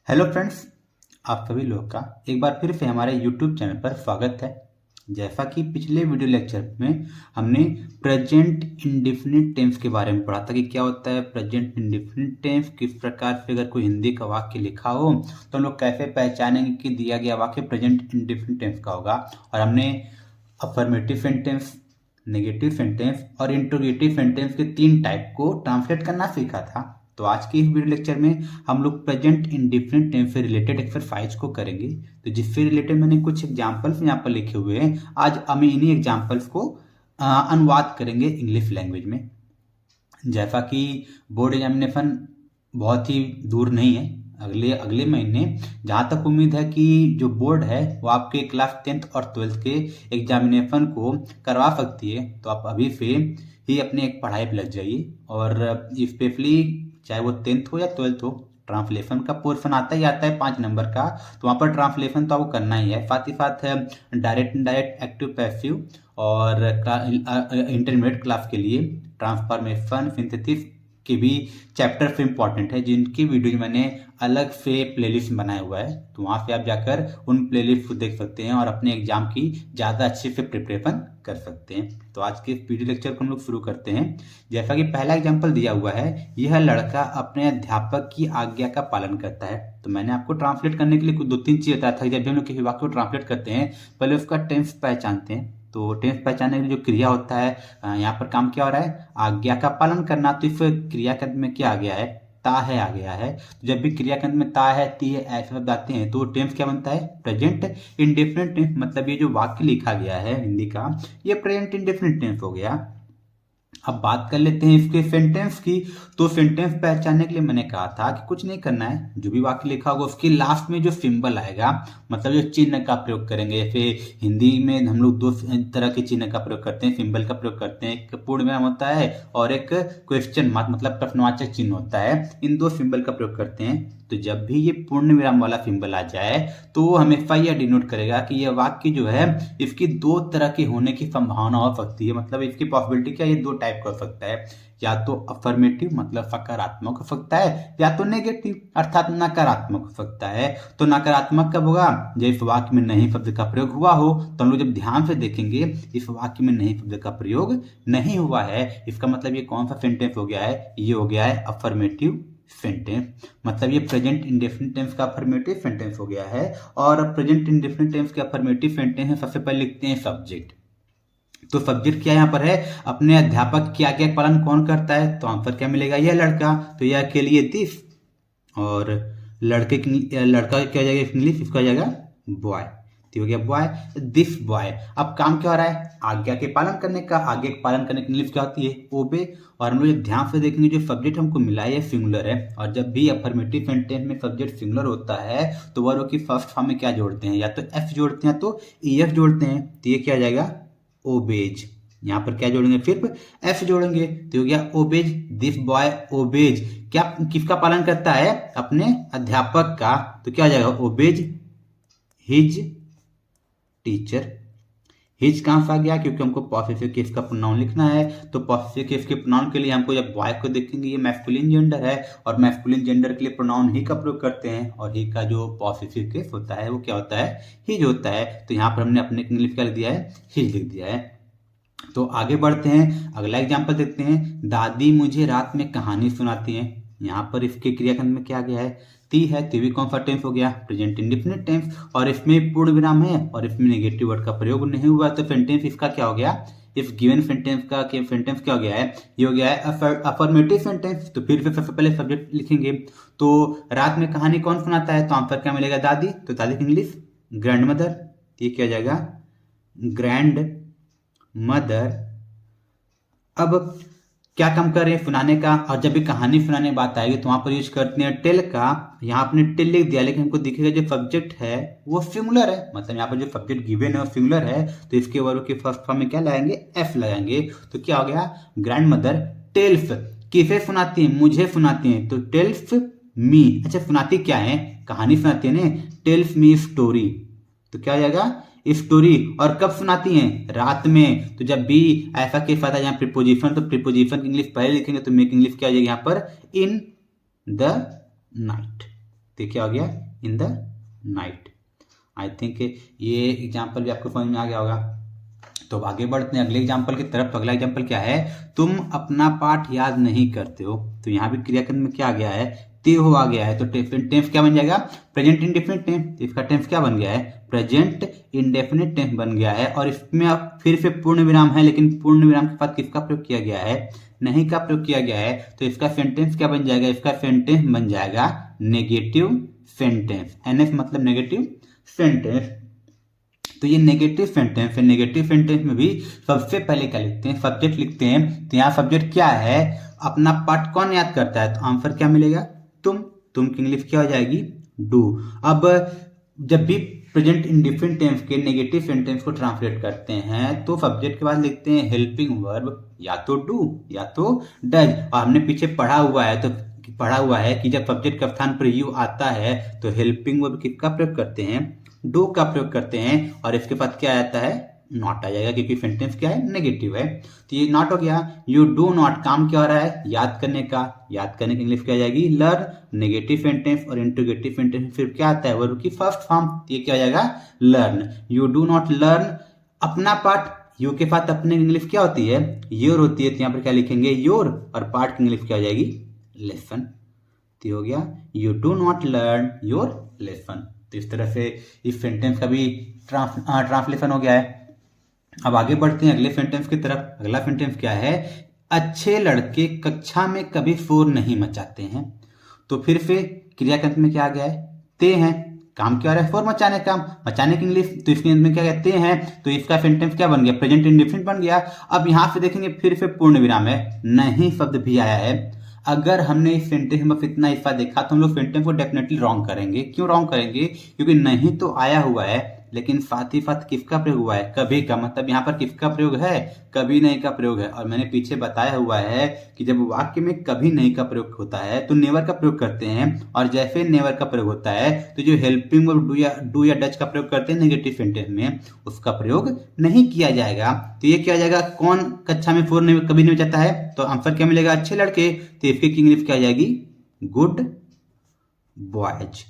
Hello friends, आप सभी लोग का एक बार फिर से हमारे यूट्यूब चैनल पर स्वागत है। जैसा कि पिछले वीडियो लेक्चर में हमने प्रेजेंट इंडेफिनिट टेंस के बारे में पढ़ा था कि क्या होता है प्रेजेंट इंडेफिनिट टेंस, किस प्रकार से अगर कोई हिंदी का वाक्य लिखा हो तो हम लोग कैसे पहचानेंगे कि दिया गया वाक्य प्रेजेंट इंडेफिनिट टेंस का होगा। और हमने अफर्मेटिव सेंटेंस, नेगेटिव सेंटेंस और इंट्रोगेटिव सेंटेंस के 3 टाइप को ट्रांसलेट करना सीखा था। तो आज के इस वीडियो लेक्चर में हम लोग प्रेजेंट इंडेफिनिट टेंस से रिलेटेड एक्सरसाइज को करेंगे। तो जिससे रिलेटेड मैंने कुछ एग्जांपल्स यहाँ पर लिखे हुए हैं। आज हम इन्हीं एग्जांपल्स को अनुवाद करेंगे इंग्लिश लैंग्वेज में। जैसा कि बोर्ड एग्जामिनेशन बहुत ही दूर नहीं है, अगले महीने जहाँ तक उम्मीद है कि जो बोर्ड है वो आपके क्लास 10th और 12th के एग्जामिनेशन को करवा सकती है। तो आप अभी से ही अपने एक पढ़ाई पर लग जाइए। और स्पेशली चाहे वो 10th हो या 12th हो, ट्रांसलेशन का पोर्शन आता है 5 नंबर का। तो वहाँ पर ट्रांसलेशन तो आपको करना ही है, साथ ही साथ डायरेक्ट इनडायरेक्ट एक्टिव पैसिव और इंटरमीडिएट क्लास के लिए ट्रांसफॉर्मेशन सिंथेसिस के भी चैप्टर से इंपॉर्टेंट है, जिनकी वीडियो मैंने अलग से प्लेलिस्ट बनाया हुआ है। तो वहाँ से आप जाकर उन प्लेलिस्ट को देख सकते हैं और अपने एग्जाम की ज़्यादा अच्छे से प्रिपरेशन कर सकते हैं। तो आज के वीडियो लेक्चर को हम लोग शुरू करते हैं। जैसा कि पहला एग्जाम्पल दिया हुआ है, यह लड़का अपने अध्यापक की आज्ञा का पालन करता है। तो मैंने आपको ट्रांसलेट करने के लिए कुछ 2-3 चीज़ बताया था। जब भी हम लोग किसी वाक्य को ट्रांसलेट करते हैं पहले उसका टेंस पहचानते हैं। तो टेंस पहचानने के लिए जो क्रिया होता है, यहाँ पर काम क्या हो रहा है, आज्ञा का पालन करना। तो इस क्रिया के अंत में क्या आ गया है, ता है आ गया है। तो जब भी क्रिया के अंत में ता है, ती है, ऐसे शब्द आते हैं तो टेंस क्या बनता है, प्रेजेंट इंडेफिनिट टेंस। मतलब ये जो वाक्य लिखा गया है हिंदी का, ये प्रेजेंट इंडेफिनिट टेंस हो गया। अब बात कर लेते हैं इसके सेंटेंस की। तो सेंटेंस पहचानने के लिए मैंने कहा था कि कुछ नहीं करना है, जो भी वाक्य लिखा होगा उसके लास्ट में जो सिंबल आएगा, मतलब जो चिन्ह का प्रयोग करेंगे। जैसे हिंदी में हम लोग 2 तरह के चिन्ह का प्रयोग करते हैं, सिंबल का प्रयोग करते हैं। एक पूर्ण विराम होता है और एक क्वेश्चन मार्क मतलब प्रश्नवाचक चिन्ह होता है। इन 2 सिंबल का प्रयोग करते हैं। तो जब भी ये पूर्ण विराम वाला सिंबल आ जाए तो हमेशा यह डिनोट करेगा कि यह वाक्य जो है इसकी 2 तरह के होने की संभावना हो सकती है। मतलब इसकी पॉसिबिलिटी क्या, ये 2 टाइप का हो सकता है, या तो अफर्मेटिव मतलब सकारात्मक हो सकता है, या तो नेगेटिव अर्थात नकारात्मक हो सकता है। तो नकारात्मक कब होगा, जब इस वाक्य में नहीं शब्द का प्रयोग हुआ हो। तो हम लोग जब ध्यान से देखेंगे इस वाक्य में नहीं शब्द का प्रयोग नहीं हुआ है, इसका मतलब ये कौन सा सेंटेंस हो गया है, ये हो गया है अफर्मेटिव सेंटेंस। मतलब ये प्रेजेंट इंडेफिनिट टेंस का अफर्मेटिव सेंटेंस हो गया है। और प्रेजेंट इंडेफिनिट टेंस के अफर्मेटिव सेंटेंस में सबसे पहले लिखते हैं सब्जेक्ट। तो सब्जेक्ट क्या यहाँ पर है, अपने अध्यापक की आज्ञा का पालन कौन करता है। तो आंसर क्या मिलेगा, यह लड़का। तो यह के लिए दिस, और लड़का क्या जाएगा इंग्लिश, इसका जाएगा बॉय। तो हो गया बॉय, दिस बॉय। अब काम क्या हो रहा है, आज्ञा के पालन करने का। आज्ञा के पालन करने की इंग्लिश क्या होती है, ओबे। और हम लोग ध्यान से देखेंगे जो सब्जेक्ट हमको मिला है सिंगुलर है। और जब भी अफर्मेटिव सेंटेंस में सब्जेक्ट सिंगुलर होता है तो वर्ब की फर्स्ट फॉर्म में क्या जोड़ते हैं, या तो एफ जोड़ते हैं या तो ईएफ जोड़ते हैं। तो ये क्या आ जाएगा, ओबेज। यहाँ पर क्या जोड़ेंगे, फिर एफ जोड़ेंगे। तो हो गया ओबेज, दिस बॉय ओबेज। क्या किसका पालन करता है, अपने अध्यापक का। तो क्या हो जाएगा, ओबेज हिज टीचर। हिज कहां से आ गया, क्योंकि हमको पॉसेसिव केस का प्रोनाउन लिखना है। तो पॉसेसिव केस के प्रोनाउन के लिए हमको जब बॉय को देखेंगे, ये मैस्कुलिन जेंडर है और मैस्कुलिन जेंडर के लिए प्रोनाउन ही का प्रयोग करते हैं। और ही का जो पॉसेसिव केस होता है वो क्या होता है, हिज होता है। तो यहाँ पर हमने अपने इंग्लिश क्या लिख दिया है, हिज लिख दिया है। तो आगे बढ़ते हैं, अगला एग्जाम्पल देखते हैं। दादी मुझे रात में कहानी सुनाती हैं। यहाँ पर इसके क्रियाखंड में क्या गया है, ती है। ती भी कौन सा टेंस हो गया, प्रेजेंट इंडेफिनिट टेंस। और इसमें पूर्ण विराम है और इसमें नेगेटिव वर्ड का प्रयोग नहीं हुआ। तो सेंटेंस इसका क्या हो गया, इस गिवन सेंटेंस का सेंटेंस क्या हो गया है, ये हो गया है अफर्मेटिव सेंटेंस। तो फिर से सबसे पहले सब्जेक्ट लिखेंगे। तो रात में कहानी कौन सुनाता है, तो आंसर क्या मिलेगा, दादी। तो दादी की इंग्लिश ग्रैंड मदर। ये क्या हो जाएगा, ग्रैंड मदर। अब क्या काम कर रहे हैं, सुनाने का। और जब भी कहानी सुनाने की बात आएगी तो वहां पर यूज करते हैं टेल का। यहाँ आपने टेल लिख दिया, लेकिन हमको दिखेगा जो सब्जेक्ट है वो सिंगुलर है। मतलब यहाँ पर जो सब्जेक्ट गिवन है वो सिंगुलर है। तो इसके वर्ब के फर्स्ट फॉर्म में क्या लगाएंगे, एफ लगाएंगे। तो क्या हो गया, ग्रैंड मदर टेल्स। किसे सुनाती है, मुझे सुनाती है। तो टेल्स मी। अच्छा सुनाती क्या है, कहानी सुनाती है ना, टेल्स मी स्टोरी। तो क्या हो जाएगा, स्टोरी। और कब सुनाती हैं, रात में। तो जब भी ऐसा केस आता है यहाँ प्रीपोजिशन, तो प्रीपोजिशन की इंग्लिश पहले लिखेंगे। तो मेक इंग्लिश क्या आ जाएगी यहाँ पर, इन द नाइट। तो क्या हो गया, in the night. I think ये एग्जाम्पल भी आपको समझ में आ गया होगा। तो अब आगे बढ़ते हैं अगले एग्जाम्पल की तरफ। अगला एग्जाम्पल क्या है, तुम अपना पाठ याद नहीं करते हो। तो यहाँ भी क्रियाकर्म में क्या आ गया है, ते हो आ गया है। तो टेंस क्या बन जाएगा, प्रेजेंट इंडेफिनिट टेंस। इसका टेंस क्या बन गया है, प्रेजेंट इंडेफिनिट टेंस बन गया है। और इसमें अब फिर से पूर्ण विराम है, लेकिन पूर्ण विराम के बाद किसका प्रयोग किया गया है, नहीं का प्रयोग किया गया है। तो इसका सेंटेंस क्या बन जाएगा, इसका सेंटेंस बन जाएगा नेगेटिव सेंटेंस। एनएस मतलब नेगेटिव सेंटेंस। तो ये नेगेटिव सेंटेंस है। नेगेटिव सेंटेंस में भी सबसे पहले क्या लिखते हैं, सब्जेक्ट लिखते हैं। तो यहाँ सब्जेक्ट क्या है, अपना पाठ कौन याद करता है, तो आंसर क्या मिलेगा, तुम की इंग्लिश क्या हो जाएगी, डू। अब जब भी प्रेजेंट इंडिफिनिट टेंस के नेगेटिव सेंटेंस को ट्रांसलेट करते हैं तो सब्जेक्ट के बाद लिखते हैं हेल्पिंग वर्ब, या तो डू या तो डज। और हमने पीछे पढ़ा हुआ है कि जब सब्जेक्ट के स्थान पर यू आता है तो हेल्पिंग वर्ब किसका प्रयोग करते हैं, डू का प्रयोग करते हैं। और इसके बाद क्या आता है, नॉट आ जाएगा, क्योंकि सेंटेंस क्या है, नेगेटिव है। तो ये नॉट हो गया। यू डू नॉट, काम क्या हो रहा है, याद करने की इंग्लिश क्या आ जाएगी, लर्न। नेगेटिव सेंटेंस और इंट्रोगेटिव सेंटेंस फिर क्या आता है, वर्ब की फर्स्ट फॉर्म, ये क्या हो जाएगा, learn. You do not learn अपना पाठ। यू के साथ अपने इंग्लिश क्या होती है, योर होती है। तो यहाँ पर क्या लिखेंगे, योर। और पार्ट की इंग्लिश क्या हो जाएगी, लेसन। तो हो गया, you do not learn your lesson. तो इस तरह से इस सेंटेंस का भी ट्रांसलेशन हो गया है। अब आगे बढ़ते हैं अगले सेंटेंस की तरफ। अगला सेंटेंस क्या है, अच्छे लड़के कक्षा में कभी शोर नहीं मचाते हैं। तो फिर से क्रियाकर्म में क्या आ गया है, ते हैं। काम क्या हो रहा है, शोर मचाने का, मचाने की इंग्लिश। तो इसके में क्या कहते हैं, तो इसका सेंटेंस क्या बन गया, प्रेजेंट इंडेफिनिट बन गया। अब यहां से देखेंगे फिर से पूर्ण विराम है, नहीं शब्द भी आया है। अगर हमने इस सेंटेंस में इतना हिस्सा देखा तो हम लोग सेंटेंस को डेफिनेटली रॉन्ग करेंगे। क्यों रॉन्ग करेंगे, क्योंकि नहीं तो आया हुआ है, लेकिन साथ ही साथ किसका प्रयोग हुआ है, कभी का। मतलब यहाँ पर किसका प्रयोग है, कभी नहीं का प्रयोग है। और मैंने पीछे बताया हुआ है कि जब वाक्य में कभी नहीं का प्रयोग होता है तो नेवर का प्रयोग करते हैं। और जैसे नेवर का प्रयोग होता है तो जो हेल्पिंग वर्ब डू या डच का प्रयोग करते हैं नेगेटिव सेंटेंस में, उसका प्रयोग नहीं किया जाएगा। तो ये क्या जाएगा, कौन कक्षा में शोर कभी नहीं मचाता है, तो आंसर क्या मिलेगा, अच्छे लड़के। तो इसकी इंग्लिश क्या आ जाएगी, गुड बॉयज।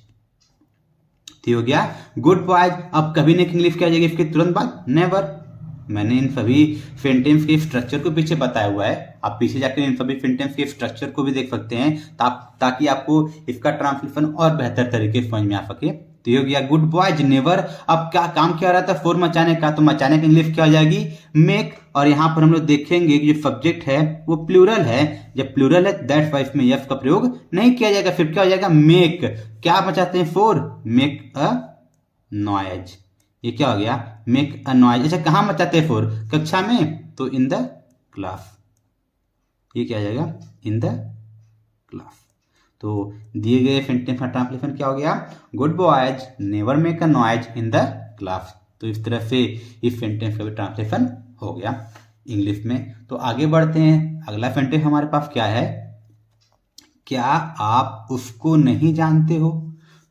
तो हो गया गुड बॉयज। अब कभी नहीं की इंग्लिश क्या आ जाएगी इसके तुरंत बाद, नेवर। मैंने इन सभी सेंटेंस के स्ट्रक्चर को पीछे बताया हुआ है, आप पीछे जाकर इन सभी सेंटेंस के स्ट्रक्चर को भी देख सकते हैं ताकि आपको इसका ट्रांसलेशन और बेहतर तरीके से समझ में आ सके। तो ये हो गया गुड बॉयज, नेवर। अब क्या काम क्या रहा था, शोर मचाने का। तो मचाने की इंग्लिश क्या हो जाएगी, मेक। और यहाँ पर हम लोग देखेंगे कि जो सब्जेक्ट है वो प्लूरल है। जब प्लूरल है दैट्स वाई इसमें यस का प्रयोग नहीं किया जाएगा। फिर क्या हो जाएगा, मेक। क्या मचाते हैं, शोर, मेक अ नॉइज। ये क्या हो गया, मेक अ नॉइज। अच्छा, कहाँ मचाते हैं शोर, कक्षा में, तो इन द क्लास। ये क्या आ जाएगा, इन द क्लास। तो दिए गए सेंटेंस का ट्रांसलेशन क्या हो गया, good boys never make a noise in the class. तो इस तरह से इस सेंटेंस का भी ट्रांसलेशन हो गया इंग्लिश में। तो आगे बढ़ते हैं। अगला सेंटेंस हमारे पास क्या है, क्या आप उसको नहीं जानते हो।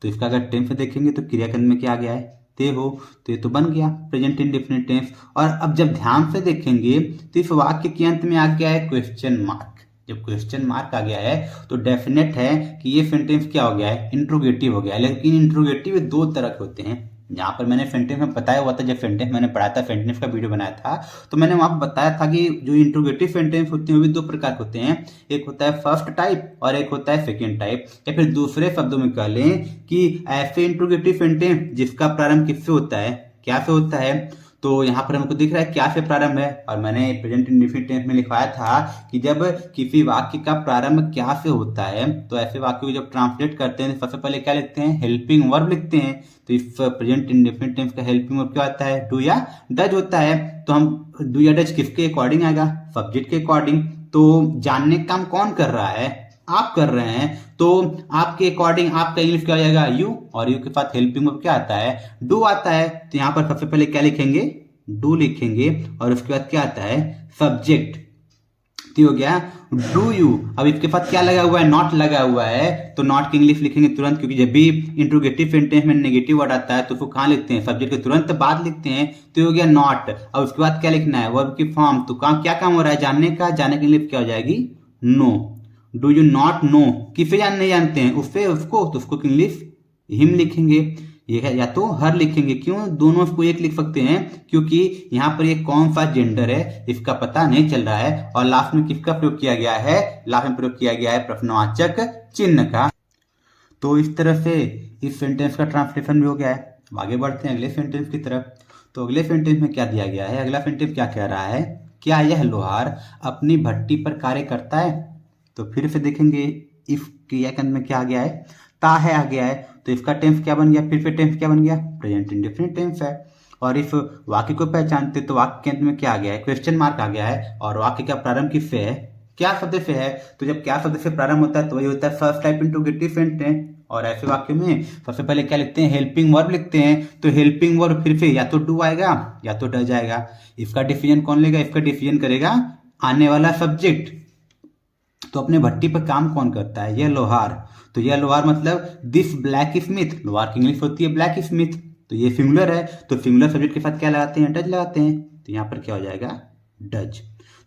तो इसका अगर टेंस देखेंगे तो क्रियाकर्म में क्या आ गया है, ते हो। तो ये तो बन गया प्रेजेंट इंडेफिनिट टेंस। और अब जब ध्यान से देखेंगे तो इस वाक्य के अंत में आ गया है क्वेश्चन मार्क। जब क्वेश्चन मार्क आ गया है तो डेफिनेट है कि ये सेंटेंस क्या हो गया है, इंट्रोगेटिव हो गया है। लेकिन इंट्रोगेटिव दो तरह के होते हैं। यहाँ पर मैंने सेंटेंस में बताया हुआ था, जब सेंटेंस मैंने पढ़ाया था, सेंटेंस का वीडियो बनाया था, तो मैंने वहां पर बताया था कि जो इंट्रोगेटिव सेंटेंस होते हैं वो भी दो प्रकार के होते हैं। एक होता है फर्स्ट टाइप और एक होता है सेकेंड टाइप। या फिर दूसरे शब्दों में कह लें कि ऐसे इंट्रोगेटिव सेंटेंस जिसका प्रारंभ किससे होता है, क्या से होता है। तो यहाँ पर हमको दिख रहा है क्या से प्रारंभ है। और मैंने प्रेजेंट इंडेफिनिट टेंस में लिखवाया था कि जब किसी वाक्य का प्रारंभ क्या से होता है तो ऐसे वाक्य को जब ट्रांसलेट करते हैं तो सबसे पहले क्या लिखते हैं, हेल्पिंग वर्ब लिखते हैं। तो इस प्रेजेंट इंडेफिनिट टेंस का हेल्पिंग वर्ब क्या आता है, डू या डज होता है। तो हम डू या डज किसके अकॉर्डिंग आएगा, सब्जेक्ट के अकॉर्डिंग। तो जानने का काम कौन कर रहा है, आप कर रहे हैं। तो आपके अकॉर्डिंग आपका इंग्लिश क्या हो जाएगा, यू। और यू के साथ हेल्पिंग वर्ब क्या आता है, डू आता है। तो यहाँ पर सबसे पहले क्या लिखेंगे, डू लिखेंगे। और उसके बाद क्या आता है, सब्जेक्ट। तो हो गया डू यू। अब इसके साथ क्या लगा हुआ है, नॉट लगा हुआ है। तो नॉट की इंग्लिश लिखेंगे तुरंत, क्योंकि जब भी इंट्रोगेटिव सेंटेंस में नेगेटिव वर्ड आता है तो उसको कहाँ लिखते हैं, सब्जेक्ट के तुरंत बाद लिखते हैं। तो हो गया नॉट। अब उसके बाद क्या लिखना है, वर्ब की फॉर्म। तो क्या काम हो रहा है, जानने का। जानने की इंग्लिश क्या हो जाएगी, no. Do you not know, किसे नहीं जानते हैं, उससे उसको, तो उसको इंग्लिश हिम लिखेंगे। ये है, या तो हर लिखेंगे। क्यों, दोनों को एक लिख सकते हैं क्योंकि यहाँ पर ये कौन सा जेंडर है इसका पता नहीं चल रहा है। और लास्ट में किसका प्रयोग किया गया है, लास्ट में प्रयोग किया गया है प्रश्नवाचक चिन्ह का। तो इस तरह से इस सेंटेंस का ट्रांसलेशन भी हो गया है। आगे बढ़ते हैं अगले सेंटेंस की तरफ। तो अगले सेंटेंस में क्या दिया गया है, अगला सेंटेंस क्या कह रहा है, क्या यह लोहार अपनी भट्टी पर कार्य करता है। तो फिर से देखेंगे इफ क्रियाकंद में क्या आ गया है, ता है आ गया है। तो इसका टेंस क्या बन गया, फिर से टेंस क्या बन गया, प्रेजेंट इंडेफिनिट टेंस है। और इस वाक्य को पहचानते तो वाक्य के अंत में क्या आ गया है, क्वेश्चन मार्क आ गया है। और वाक्य का प्रारंभ किससे है, क्या शब्द से है। तो जब क्या शब्द से प्रारंभ होता है तो वही होता है फर्स्ट टाइप इंट्रोगेटिव सेंटेंस। और ऐसे वाक्य में सबसे पहले क्या लिखते हैं, हेल्पिंग वर्ब लिखते हैं। तो हेल्पिंग वर्ब फिर से या तो डू आएगा या तो डज आएगा। इसका डिसीजन कौन लेगा, इसका डिसीजन करेगा आने वाला सब्जेक्ट। तो अपने भट्टी पर काम कौन करता है, यह लोहार। तो यह लोहार मतलब दिस ब्लैक स्मिथ, लोहार की इंग्लिश होती है ब्लैक स्मिथ। तो ये सिंगुलर है, तो सिंगुलर सब्जेक्ट के साथ क्या लगाते हैं, डज लगाते हैं। तो यहाँ पर क्या हो जाएगा, डज।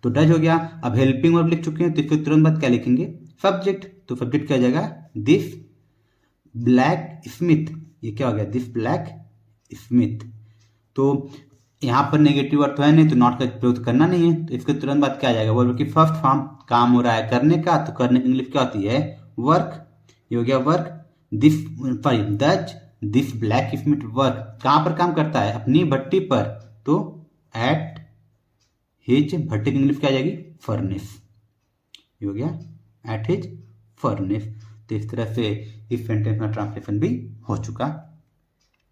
तो डज हो गया। अब हेल्पिंग वर्ब लिख चुके हैं तो इसके तुरंत बाद क्या लिखेंगे, सब्जेक्ट। तो सब्जेक्ट क्या हो जाएगा, दिस ब्लैक स्मिथ। ये क्या हो गया, दिस ब्लैक स्मिथ। तो यहाँ पर नेगेटिव अर्थ है नहीं तो नॉट का प्रयोग करना नहीं है। तो इसके तुरंत बाद क्या आ जाएगा, वर्ब की फर्स्ट फॉर्म, काम हो रहा है करने का, तो करने की इंग्लिश क्या होती है, वर्क। ये हो गया वर्क। दिस सॉरी दज दिस ब्लैक स्मिथ वर्क, कहाँ पर काम करता है, अपनी भट्टी पर। तो एट हिज, भट्टी की इंग्लिश क्या आ जाएगी, फर्नेस। ये हो गया एट हिज फर्नेस। तो इस तरह से इस सेंटेंस में ट्रांसलेशन भी हो चुका।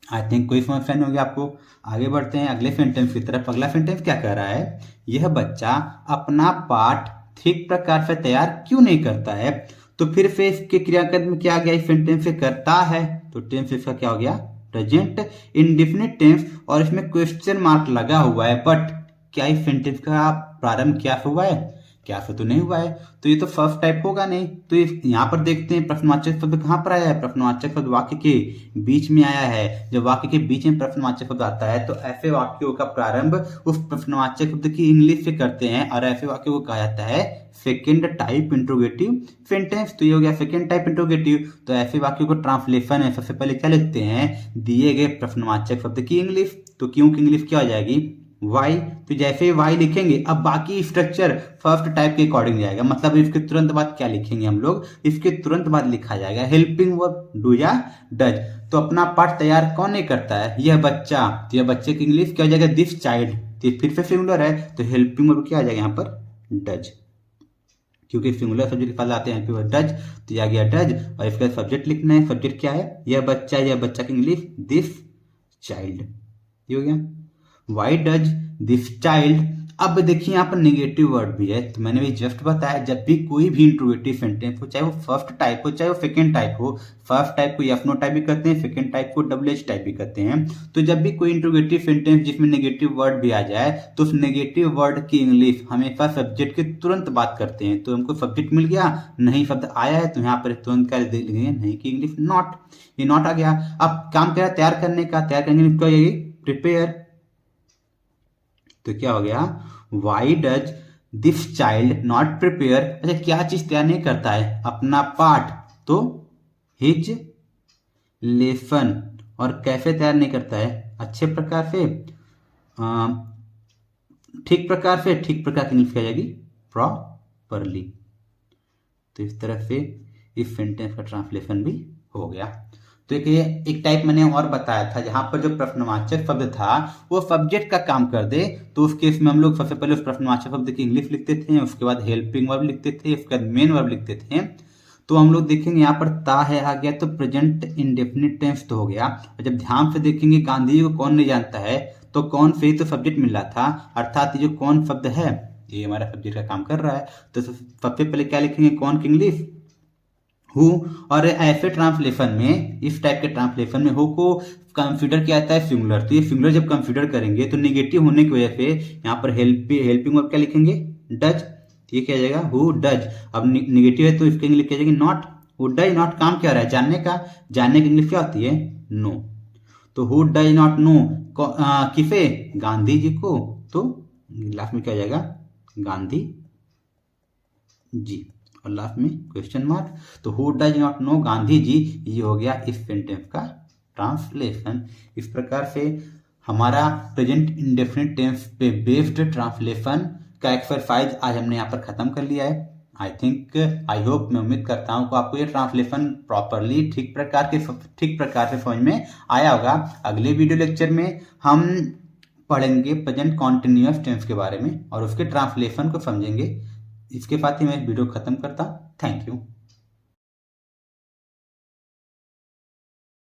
आई थिंक कोई समस्या नहीं होगी आपको। आगे बढ़ते हैं अगले सेंटेंस की तरफ। अगला सेंटेंस क्या कह रहा है, यह बच्चा अपना पाठ ठीक प्रकार से तैयार क्यों नहीं करता है। तो फिर से इसके क्रियापद में क्या आ गया, इस सेंटेंस से करता है। तो टेंस इसका क्या हो गया, प्रेजेंट इंडेफिनिट टेंस। और इसमें क्वेश्चन मार्क लगा हुआ है, बट क्या इस सेंटेंस का प्रारंभ क्या हुआ है, क्या से तो नहीं हुआ है। तो ये तो फर्स्ट टाइप होगा नहीं। तो यहाँ पर देखते हैं प्रश्नवाचक शब्द कहाँ पर आया है, प्रश्नवाचक शब्द वाक्य के बीच में आया है। जब वाक्य के बीच में प्रश्नवाचक शब्द आता है तो ऐसे वाक्यों का प्रारंभ उस प्रश्नवाचक शब्द की इंग्लिश से करते हैं और ऐसे वाक्यों को कहा जाता है सेकेंड टाइप इंट्रोगेटिव सेंटेंस। तो ये हो गया सेकेंड टाइप इंट्रोगेटिव। तो ऐसे वाक्यों को ट्रांसलेशन है, सबसे पहले क्या लिखते हैं, दिए गए प्रश्नवाचक शब्द की इंग्लिश। तो क्यों की इंग्लिश क्या हो जाएगी, वाई। तो जैसे ही वाई लिखेंगे अब बाकी स्ट्रक्चर फर्स्ट टाइप के अकॉर्डिंग जाएगा। मतलब इसके तुरंत बाद क्या लिखेंगे हम लोग, इसके तुरंत बाद लिखा जाएगा हेल्पिंग वर्ब डू या डज। तो अपना पाठ तैयार कौन नहीं करता है, यह बच्चा। तो यह बच्चे की इंग्लिश क्या हो जाएगा, दिस चाइल्ड। तो फिर से सिंगुलर है तो हेल्पिंग वर्ब क्या आ जाएगा यहाँ पर, डज। क्योंकि सिंगुलर सब्जेक्ट के पास आते हैं डज, तो यह आ गया डज। और इसका सब्जेक्ट लिखना है, सब्जेक्ट क्या है, यह बच्चा। यह बच्चा की इंग्लिश दिस चाइल्ड। ये हो गया Why does this child। अब देखिए यहाँ पर नेगेटिव वर्ड भी है। तो मैंने भी जस्ट बताया, जब भी कोई भी इंट्रोगेटिव सेंटेंस हो, चाहे वो फर्स्ट टाइप हो चाहे वो सेकेंड टाइप हो, फर्स्ट टाइप को यस नो टाइप भी करते हैं, सेकेंड टाइप को WH टाइप भी करते हैं। तो जब भी कोई इंट्रोगेटिव सेंटेंस जिसमें नेगेटिव वर्ड भी आ जाए तो उस नेगेटिव वर्ड की इंग्लिश हमेशा सब्जेक्ट के तुरंत बात करते हैं। तो हमको सब्जेक्ट मिल गया, नहीं शब्द आया है तो यहाँ पर तुरंत क्या लिखेंगे, नहीं की इंग्लिश नॉट। ये नॉट आ गया। अब काम क्या है तैयार करने का, तैयार करने की क्या हो जाएगी, प्रिपेयर। तो क्या हो गया, why does this child not prepare. अच्छा क्या चीज तैयार नहीं करता है, अपना पाठ। तो हिज लेसन। और कैसे तैयार नहीं करता है, अच्छे प्रकार से, ठीक प्रकार से, ठीक प्रकार की इंग्लिश क्या जाएगी, प्रॉपरली। तो इस तरह से इस सेंटेंस का ट्रांसलेशन भी हो गया। तो एक टाइप मैंने और बताया था, जहां पर जो प्रश्नवाचक शब्द था वो सब्जेक्ट का काम कर दे, तो उस केस में हम लोग सबसे पहले उस प्रश्नवाचक शब्द की इंग्लिश लिखते थे, उसके बाद हेल्पिंग वर्ब लिखते थे, उसके बाद मेन वर्ब लिखते थे। तो हम लोग देखेंगे यहाँ पर ता है आ गया तो प्रेजेंट इंडेफिनिट टेंस तो हो गया। और जब ध्यान से देखेंगे गांधी जी को कौन नहीं जानता है, तो कौन से ही तो सब्जेक्ट मिल रहा था, अर्थात जो कौन शब्द है ये हमारा सब्जेक्ट का काम कर रहा है। तो सबसे पहले क्या लिखेंगे, कौन की इंग्लिश, हु। और ऐसे ट्रांसलेशन में, इस टाइप के ट्रांसलेशन में हु को कंसीडर किया जाता है सिंगुलर। तो ये सिंगुलर जब कंसीडर करेंगे तो नेगेटिव होने की वजह से यहाँ पर हेल्पिंग वर्ब क्या लिखेंगे, डज। ये क्या जाएगा, हु डज। अब नेगेटिव है तो इसकी इंग्लिश क्या जाएगी, नॉट। हु डज नॉट काम क्या हो रहा है, जानने का। जानने की इंग्लिश क्या होती है, नो। तो हु डज नॉट नो, किसे, गांधी जी को। तो लास्ट में क्या हो जाएगा, गांधी जी। और लास्ट में क्वेश्चन मार्क। तो who does not know Gandhi ji, ये हो गया इस सेंटेंस का ट्रांसलेशन। इस प्रकार से हमारा प्रेजेंट इंडेफिनिट टेंस पे बेस्ड ट्रांसलेशन का एक्सरसाइज आज हमने यहाँ पर खत्म कर लिया है। आई थिंक, आई होप, मैं उम्मीद करता हूँ कि आपको ये ट्रांसलेशन प्रॉपरली ठीक प्रकार से समझ में आया होगा। अगले वीडियो लेक्चर में हम पढ़ेंगे प्रेजेंट कॉन्टिन्यूअस टेंस के बारे में और उसके ट्रांसलेशन को समझेंगे। इसके साथ ही मैं इस वीडियो खत्म करता हूँ। Thank you.